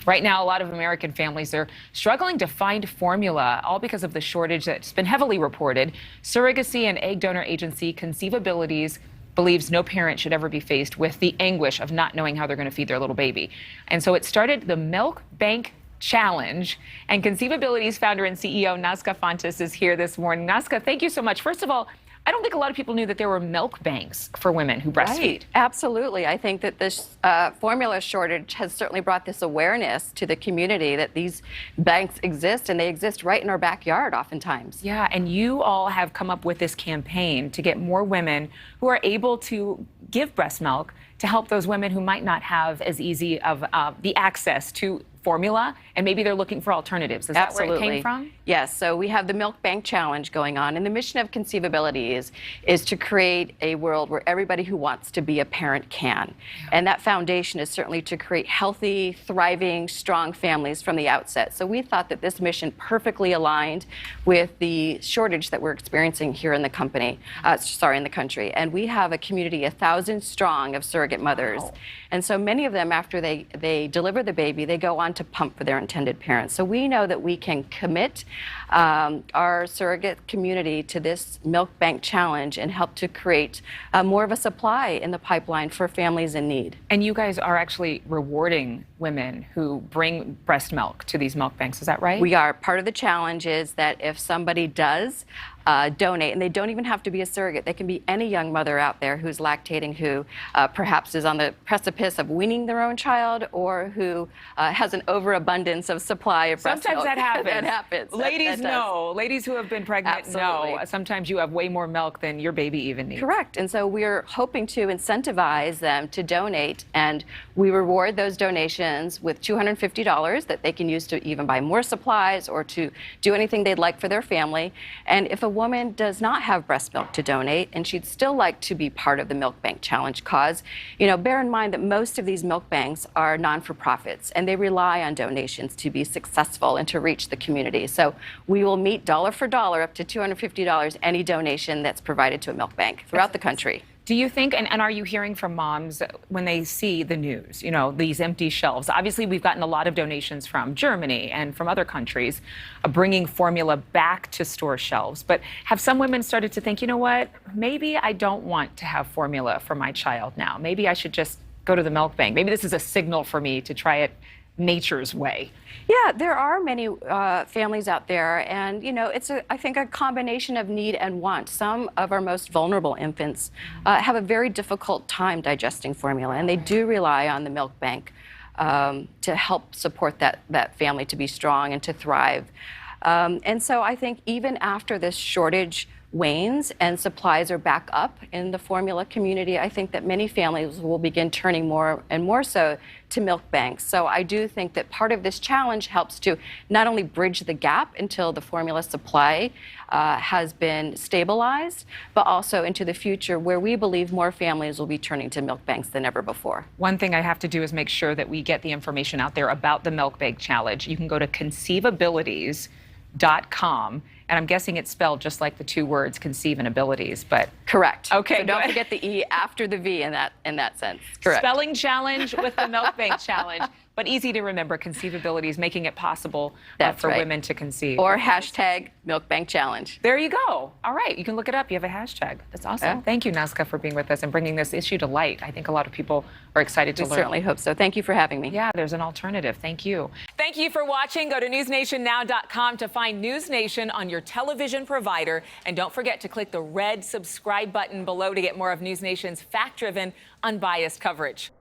Right now, a lot of American families are struggling to find formula, all because of the shortage that's been heavily reported. Surrogacy and egg donor agency Conceivabilities believes no parent should ever be faced with the anguish of not knowing how they're going to feed their little baby. And so it started the Milk Bank Challenge. And Conceivabilities founder and CEO Nazca Fontes is here this morning. Nazca, thank you so much. First of all, I don't think a lot of people knew that there were milk banks for women who breastfeed. Right. Absolutely. I think that this formula shortage has certainly brought this awareness to the community that these banks exist, and they exist right in our backyard oftentimes. Yeah, and you all have come up with this campaign to get more women who are able to give breast milk to help those women who might not have as easy of the access to formula, and maybe they're looking for alternatives. Is that where it came from? Yes, so we have the Milk Bank Challenge going on, and the mission of Conceivabilities is to create a world where everybody who wants to be a parent can. Yeah. And that foundation is certainly to create healthy, thriving, strong families from the outset. So we thought that this mission perfectly aligned with the shortage that we're experiencing here in the country. And we have a community 1,000 strong of surrogate mothers. Wow. And so many of them, after they deliver the baby, they go on to pump for their intended parents. So we know that we can commit our surrogate community to this Milk Bank Challenge and help to create more of a supply in the pipeline for families in need. And you guys are actually rewarding women who bring breast milk to these milk banks, is that right? We are. Part of the challenge is that if somebody does donate, and they don't even have to be a surrogate, they can be any young mother out there who's lactating, who perhaps is on the precipice of weaning their own child, or who has an overabundance of supply of breast milk. Sometimes that happens. That happens. Ladies know. Ladies who have been pregnant Absolutely. know. Sometimes you have way more milk than your baby even needs. Correct. And so we're hoping to incentivize them to donate, and we reward those donations with $250 that they can use to even buy more supplies or to do anything they'd like for their family. And if a woman does not have breast milk to donate and she'd still like to be part of the Milk Bank Challenge cause, bear in mind that most of these milk banks are non-for-profits, and they rely on donations to be successful and to reach the community. So we will meet dollar for dollar up to $250 any donation that's provided to a milk bank throughout the country. Do you think, and are you hearing from moms when they see the news, these empty shelves? Obviously, we've gotten a lot of donations from Germany and from other countries bringing formula back to store shelves. But have some women started to think, you know what, maybe I don't want to have formula for my child now. Maybe I should just go to the milk bank. Maybe this is a signal for me to try it nature's way. Yeah, there are many families out there, and it's I think a combination of need and want. Some of our most vulnerable infants have a very difficult time digesting formula, and they do rely on the milk bank to help support that family to be strong and to thrive. And so I think even after this shortage wanes and supplies are back up in the formula community, I think that many families will begin turning more and more so to milk banks. So I do think that part of this challenge helps to not only bridge the gap until the formula supply has been stabilized, but also into the future where we believe more families will be turning to milk banks than ever before. One thing I have to do is make sure that we get the information out there about the Milk Bank Challenge. You can go to conceivabilities.com. And I'm guessing it's spelled just like the two words conceive and abilities, but correct. Okay, so don't forget the E after the V in that sense. Correct. Spelling challenge with the Milk Bank Challenge, but easy to remember. Conceivabilities, making it possible for women to conceive. Or hashtag Milk Bank Challenge. There you go. All right, you can look it up. You have a hashtag. That's awesome. Yeah. Thank you, Nazca, for being with us and bringing this issue to light. I think a lot of people are excited to learn. We certainly hope so. Thank you for having me. Yeah, there's an alternative. Thank you. Thank you for watching. Go to newsnationnow.com to find NewsNation on your television provider. And don't forget to click the red subscribe button below to get more of NewsNation's fact-driven, unbiased coverage.